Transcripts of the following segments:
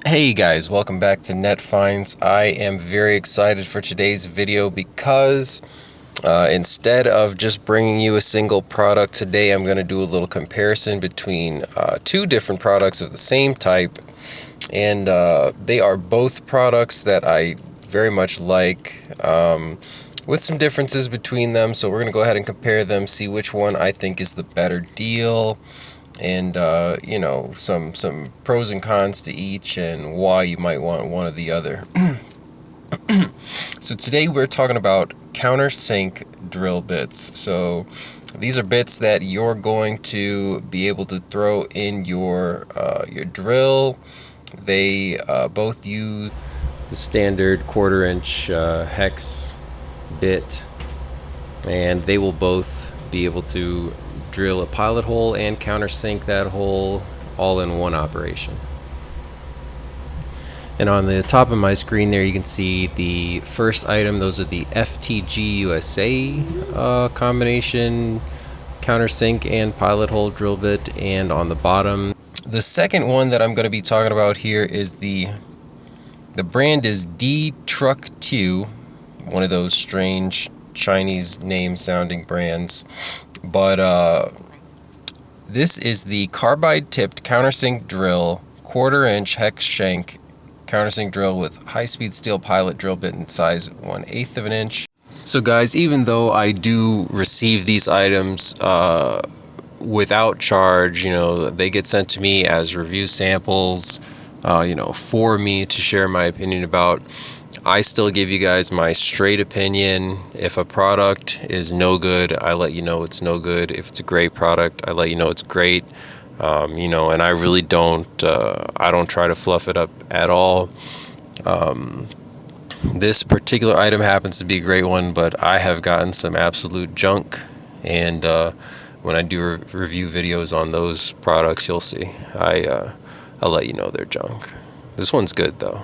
Hey guys, welcome back to Netfindz. I am very excited for today's video because instead of just bringing you a single product today, I'm going to do a little comparison between two different products of the same type, and they are both products that I very much like, with some differences between them. So we're going to go ahead and compare them, see which one I think is the better deal, and you know, some pros and cons to each and why you might want one or the other. So today we're talking about Countersink drill bits. So these are bits that you're going to be able to throw in your drill. They both use the standard 1/4 inch hex bit, and they will both be able to drill a pilot hole and countersink that hole all in one operation. And on the top of my screen there, you can see the first item. Those are the FTG USA combination countersink and pilot hole drill bit. And on the bottom, the second one that I'm going to be talking about here is the brand is Dtructiew, one of those strange Chinese name sounding brands. But this is the carbide tipped countersink drill, 1/4 inch hex shank countersink drill with high-speed steel pilot drill bit in size 1/8 of an inch. So guys, even though I do receive these items without charge, you know, they get sent to me as review samples, you know, for me to share my opinion about. I still give you guys my straight opinion. If a product is no good, I let you know it's no good. If it's a great product, I let you know it's great. You know, and I really don't try to fluff it up at all. This particular item happens to be a great one, but I have gotten some absolute junk, and when I do review videos on those products, you'll see. I'll let you know they're junk. This one's good though.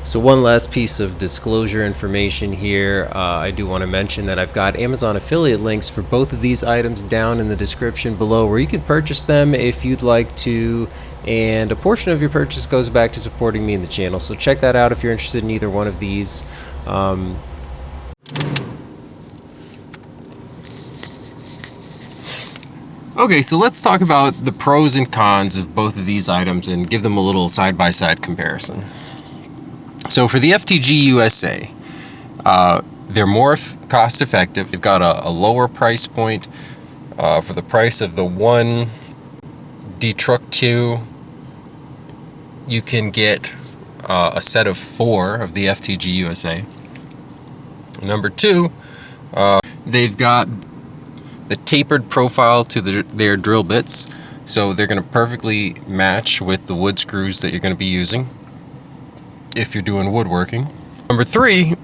So one last piece of disclosure information here. I do want to mention that I've got Amazon affiliate links for both of these items down in the description below, where you can purchase them if you'd like to, and a portion of your purchase goes back to supporting me in the channel. So check that out if you're interested in either one of these. Okay, so let's talk about the pros and cons of both of these items and give them a little side-by-side comparison. So for the FTG USA, they're more cost-effective. They've got a lower price point. For the price of the one Dtructiew, you can get a set of 4 of the FTG USA. Number 2, they've got the tapered profile to their drill bits, so they're going to perfectly match with the wood screws that you're going to be using if you're doing woodworking. Number 3,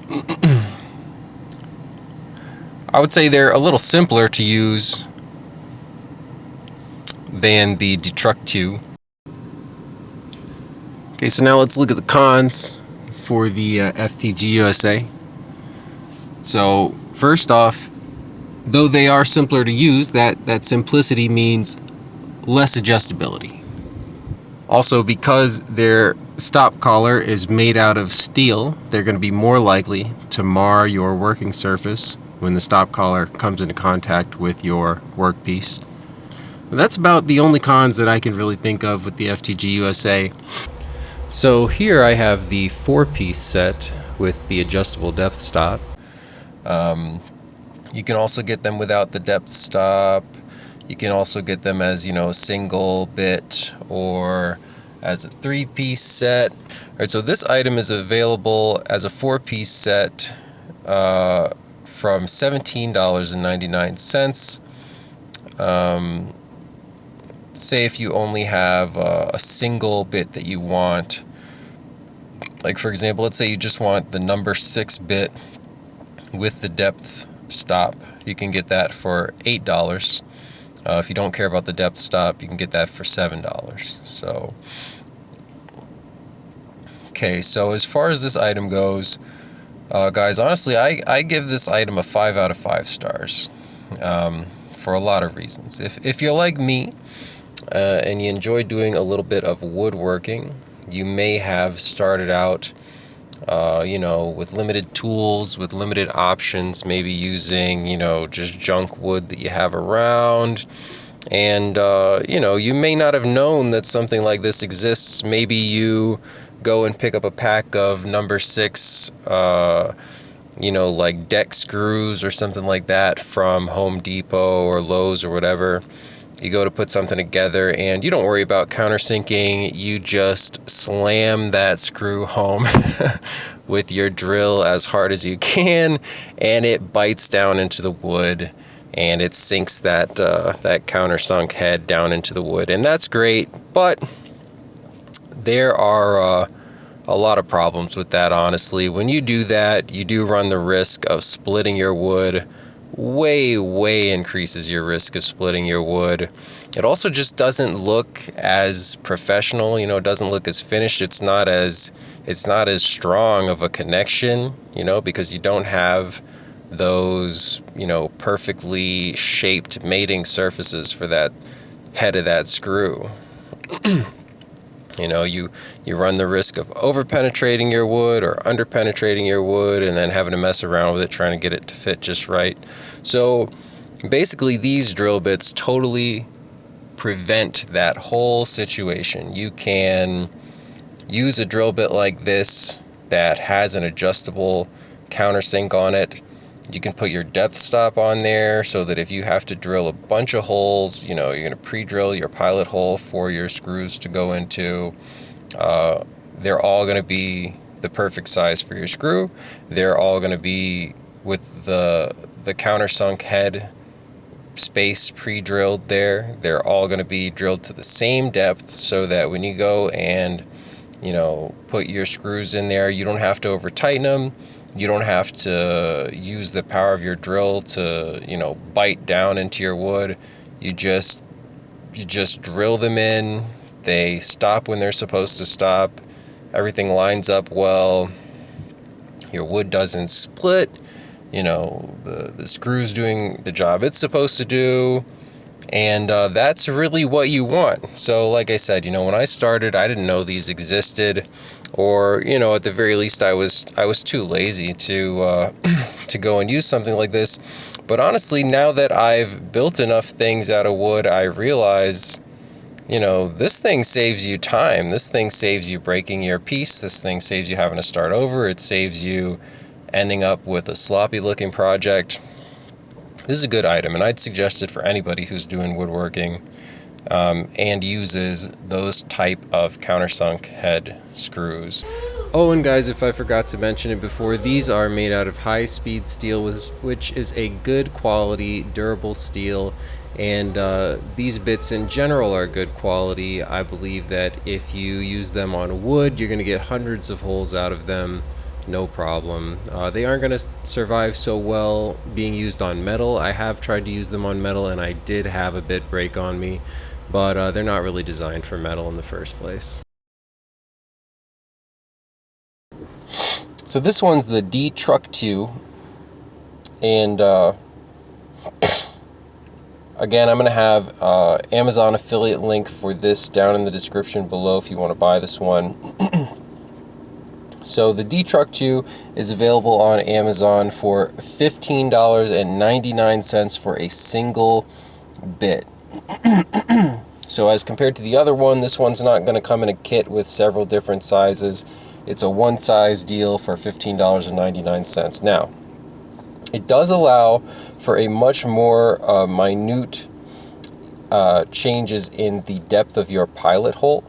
I would say they're a little simpler to use than the Dtructiew. Okay, so now let's look at the cons for the FTG USA. So first off, though they are simpler to use, that simplicity means less adjustability. Also, because their stop collar is made out of steel, they're going to be more likely to mar your working surface when the stop collar comes into contact with your workpiece. And that's about the only cons that I can really think of with the FTG USA. So here I have the 4-piece set with the adjustable depth stop. You can also get them without the depth stop. You can also get them as, you know, a single bit or as a 3-piece set. All right, so this item is available as a 4-piece set from $17.99. Say if you only have a single bit that you want, like for example, let's say you just want the number 6 bit with the depth stop, you can get that for $8. If you don't care about the depth stop, you can get that for $7. So, okay, so as far as this item goes, guys, honestly, I give this item a 5 out of 5 stars for a lot of reasons. If you're like me, and you enjoy doing a little bit of woodworking, you may have started out with limited tools, with limited options, maybe using, just junk wood that you have around. And, you may not have known that something like this exists. Maybe you go and pick up a pack of number 6, like deck screws or something like that from Home Depot or Lowe's or whatever. You go to put something together and you don't worry about countersinking. You just slam that screw home with your drill as hard as you can, and it bites down into the wood and it sinks that countersunk head down into the wood. And that's great, but there are a lot of problems with that, honestly. When you do that, you do run the risk of splitting your wood. Way increases your risk of splitting your wood. It also just doesn't look as professional, it doesn't look as finished. It's not as strong of a connection, because you don't have those, perfectly shaped mating surfaces for that head of that screw. You run the risk of over-penetrating your wood or under-penetrating your wood and then having to mess around with it trying to get it to fit just right. So basically these drill bits totally prevent that whole situation. You can use a drill bit like this that has an adjustable countersink on it. You can put your depth stop on there so that if you have to drill a bunch of holes, you're going to pre-drill your pilot hole for your screws to go into. They're all going to be the perfect size for your screw. They're all going to be with the countersunk head space pre-drilled there. They're all going to be drilled to the same depth so that when you go and put your screws in there, you don't have to over tighten them. You don't have to use the power of your drill to, bite down into your wood. You just drill them in. They stop when they're supposed to stop. Everything lines up well. Your wood doesn't split. The screw's doing the job it's supposed to do. And that's really what you want. So like I said, when I started, I didn't know these existed, or at the very least I was too lazy to to go and use something like this. But honestly, now that I've built enough things out of wood, I realize this thing saves you time. This thing saves you breaking your piece. This thing saves you having to start over. It saves you ending up with a sloppy looking project. This is a good item, and I'd suggest it for anybody who's doing woodworking and uses those type of countersunk head screws. Oh, and guys, if I forgot to mention it before, these are made out of high-speed steel, which is a good quality, durable steel, and these bits in general are good quality. I believe that if you use them on wood, you're going to get hundreds of holes out of them. No problem. They aren't going to survive so well being used on metal. I have tried to use them on metal and I did have a bit break on me, but they're not really designed for metal in the first place. So this one's the Dtructiew, and again, I'm going to have Amazon affiliate link for this down in the description below if you want to buy this one. So the Dtructiew is available on Amazon for $15.99 for a single bit. So as compared to the other one, this one's not going to come in a kit with several different sizes. It's a one size deal for $15.99. Now, it does allow for a much more minute changes in the depth of your pilot hole.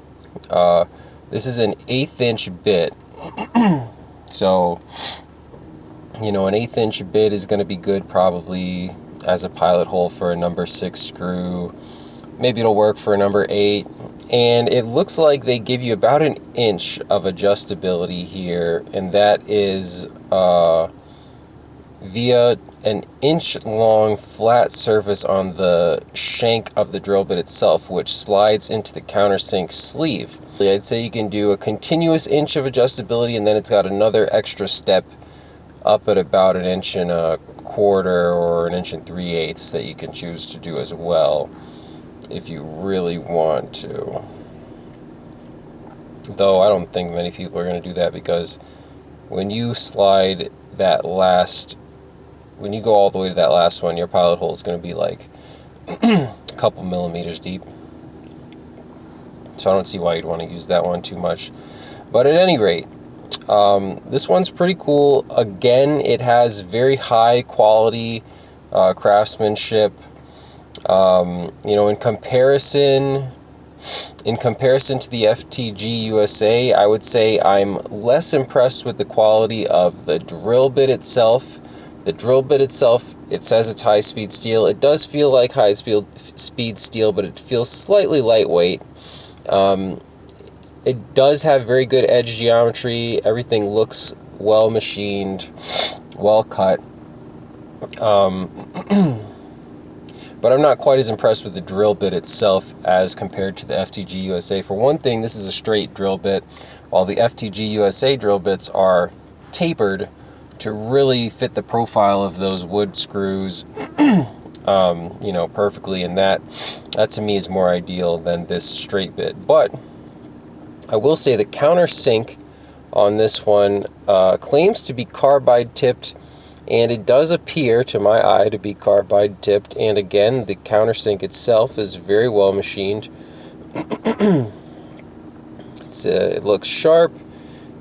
This is an 1/8 inch bit. So, an 1/8 inch bit is going to be good probably as a pilot hole for a number 6 screw. Maybe it'll work for a number 8. And it looks like they give you about 1 inch of adjustability here, and that is via an 1-inch long flat surface on the shank of the drill bit itself, which slides into the countersink sleeve. I'd say you can do a continuous 1 inch of adjustability, and then it's got another extra step up at about 1.25 inches or 1 3/8 inches that you can choose to do as well. if you really want to. Though I don't think many people are going to do that, because when you slide that last, when you go all the way to that last one, your pilot hole is going to be like a couple millimeters deep. So I don't see why you'd want to use that one too much. But at any rate, this one's pretty cool. Again, it has very high quality craftsmanship. You know, in comparison to the FTG USA, I would say I'm less impressed with the quality of the drill bit itself. The drill bit itself, it says it's high-speed steel. It does feel like high-speed steel, but it feels slightly lightweight. It does have very good edge geometry. Everything looks well machined, well cut. But I'm not quite as impressed with the drill bit itself as compared to the FTG USA. For one thing, this is a straight drill bit, while the FTG USA drill bits are tapered to really fit the profile of those wood screws, you know, perfectly. And that to me is more ideal than this straight bit. But I will say the Countersink on this one claims to be carbide tipped, and it does appear to my eye to be carbide tipped. And again, the Countersink itself is very well machined. It looks sharp,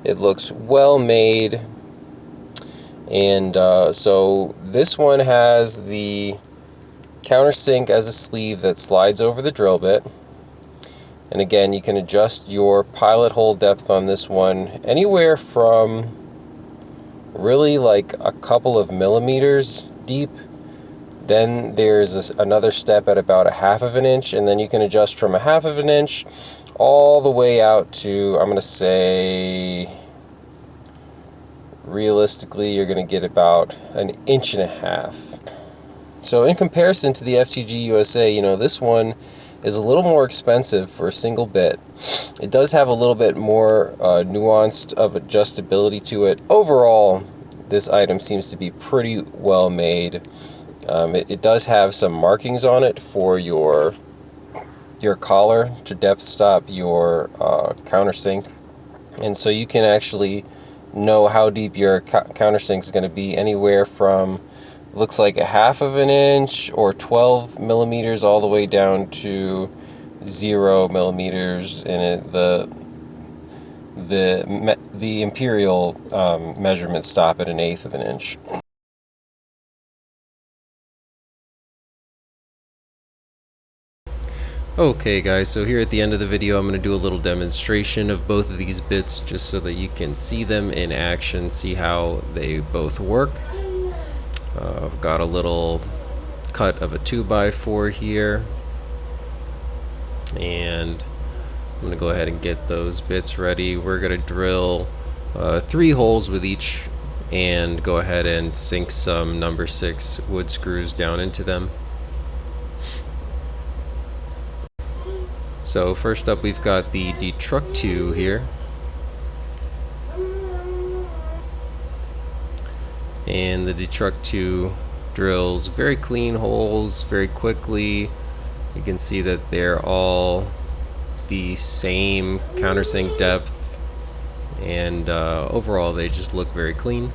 it looks well made, and so this one has the Countersink as a sleeve that slides over the drill bit. And again, you can adjust your pilot hole depth on this one anywhere from really like a couple of millimeters deep. Then there's another step at about a half of an inch, and then you can adjust from a half of an inch all the way out to, I'm going to say, realistically, you're going to get about an inch and a half. So in comparison to the FTG USA, you know, this one is a little more expensive for a single bit. It does have a little bit more nuanced of adjustability to it. Overall, this item seems to be pretty well made. It does have some markings on it for your collar to depth stop your countersink, and so you can actually know how deep your countersink is going to be, anywhere from, looks like a half of an inch or 12 millimeters all the way down to 0 millimeters, and the imperial measurements stop at an eighth of an inch. Okay guys, so here at the end of the video I'm going to do a little demonstration of both of these bits, just so that you can see them in action, see how they both work. I've got a little cut of a 2x4 here, and I'm going to go ahead and get those bits ready. We're going to drill 3 holes with each, and go ahead and sink some number 6 wood screws down into them. So first up, we've got the Dtructiew here, and the Dtructiew drills very clean holes very quickly. You can see that they're all the same countersink depth, and overall they just look very clean.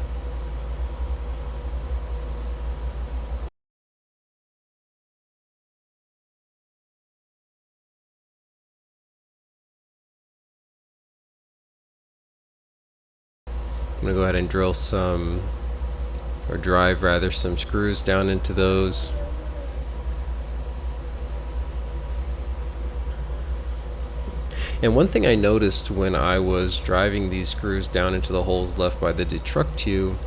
I'm going to go ahead and drill some, or drive rather, some screws down into those. And one thing I noticed when I was driving these screws down into the holes left by the Dtructiew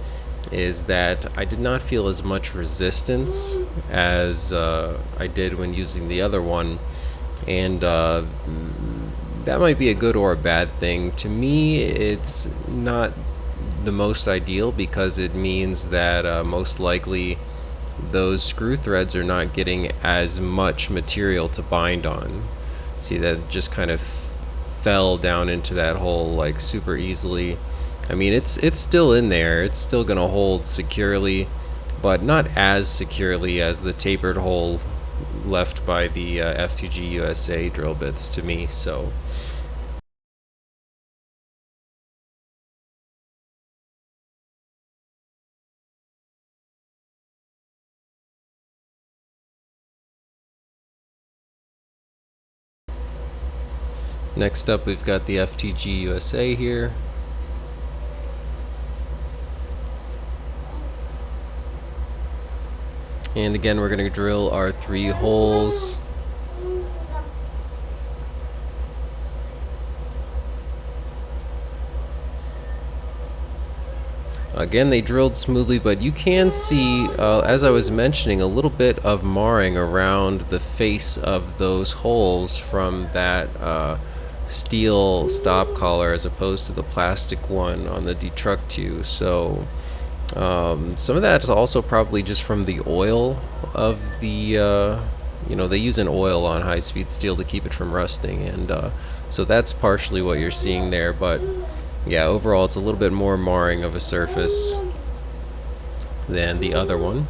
is that I did not feel as much resistance as I did when using the other one. And that might be a good or a bad thing. To me, it's not the most ideal, because it means that most likely those screw threads are not getting as much material to bind on. See, that just kind of fell down into that hole like super easily. I mean, it's still in there, it's still gonna hold securely, but not as securely as the tapered hole left by the FTG USA drill bits to me. So next up, we've got the FTG USA here. And again, we're going to drill our 3 holes. Again, they drilled smoothly, but you can see, as I was mentioning, a little bit of marring around the face of those holes from that steel stop collar as opposed to the plastic one on the Dtructiew. So some of that is also probably just from the oil of the, they use an oil on high-speed steel to keep it from rusting, and so that's partially what you're seeing there. But yeah, overall it's a little bit more marring of a surface than the other one.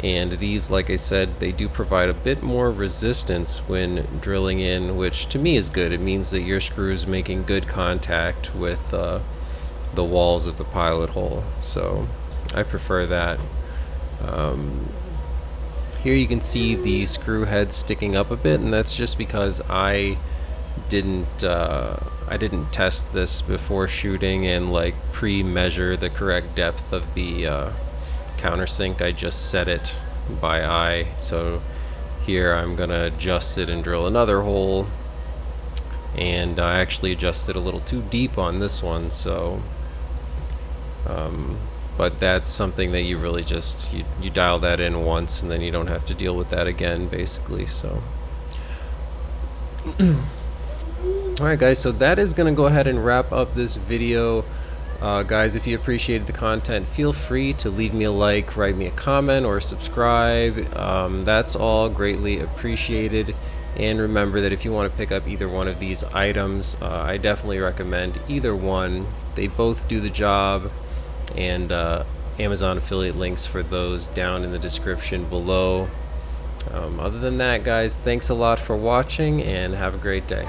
And these, like I said, they do provide a bit more resistance when drilling in, which to me is good. It means that your screw is making good contact with the walls of the pilot hole, so I prefer that. Here you can see the screw head sticking up a bit, and that's just because I didn't test this before shooting and like pre-measure the correct depth of the countersink. I just set it by eye. So here I'm gonna adjust it and drill another hole, and I actually adjusted a little too deep on this one, so but that's something that you really just you dial that in once and then you don't have to deal with that again, basically. So alright guys, so that is going to go ahead and wrap up this video. Guys, if you appreciated the content, feel free to leave me a like, write me a comment, or subscribe. That's all greatly appreciated. And remember that if you want to pick up either one of these items, I definitely recommend either one. They both do the job, and Amazon affiliate links for those down in the description below. Other than that, guys, thanks a lot for watching and have a great day.